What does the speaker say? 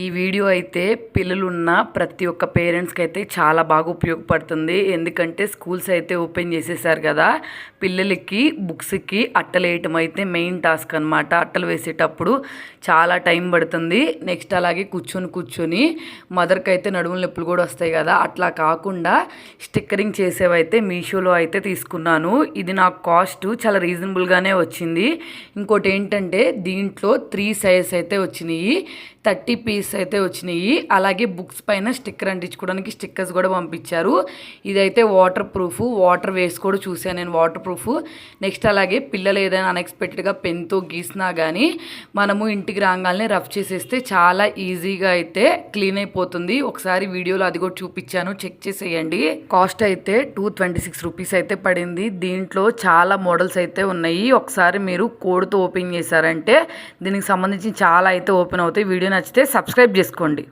ఈ వీడియో అయితే పిల్లలున్న ప్రతి ఒక్క పేరెంట్స్కి అయితే చాలా బాగా ఉపయోగపడుతుంది. ఎందుకంటే స్కూల్స్ అయితే ఓపెన్ చేసేసారు కదా, పిల్లలకి బుక్స్కి అట్టలు వేయటం అయితే మెయిన్ టాస్క్ అనమాట. అట్టలు వేసేటప్పుడు చాలా టైం పడుతుంది. నెక్స్ట్ అలాగే కూర్చొని మదర్కి అయితే నడుముల నొప్పులు కూడా వస్తాయి కదా, అట్లా కాకుండా స్టిక్కరింగ్ చేసేవైతే మీషోలో అయితే తీసుకున్నాను. ఇది నాకు కాస్ట్ చాలా రీజనబుల్గానే వచ్చింది. ఇంకోటి ఏంటంటే దీంట్లో 3 సైజెస్ అయితే వచ్చినాయి, 30 పీస్ అయితే వచ్చినాయి. అలాగే బుక్స్ పైన స్టిక్కర్ అంటించుకోవడానికి స్టిక్కర్స్ కూడా పంపించారు. ఇదైతే వాటర్ ప్రూఫ్, వాటర్ వేసి కూడా చూసాను నేను, వాటర్ ప్రూఫ్. నెక్స్ట్ అలాగే పిల్లలు ఏదైనా అన్ఎక్స్పెక్టెడ్గా పెన్తో గీసినా కానీ మనము ఇంటికి రాగానే రఫ్ చేసేస్తే చాలా ఈజీగా అయితే క్లీన్ అయిపోతుంది. ఒకసారి వీడియోలో అది కూడా చూపించాను, చెక్ చేసేయండి. కాస్ట్ అయితే 226 రూపీస్ అయితే పడింది. దీంట్లో చాలా మోడల్స్ అయితే ఉన్నాయి. ఒకసారి మీరు కోడ్తో ఓపెన్ చేశారంటే దీనికి సంబంధించి చాలా అయితే ఓపెన్ అవుతాయి. వీడియో నచ్చితే సబ్స్క్రైబ్ చేసుకోండి.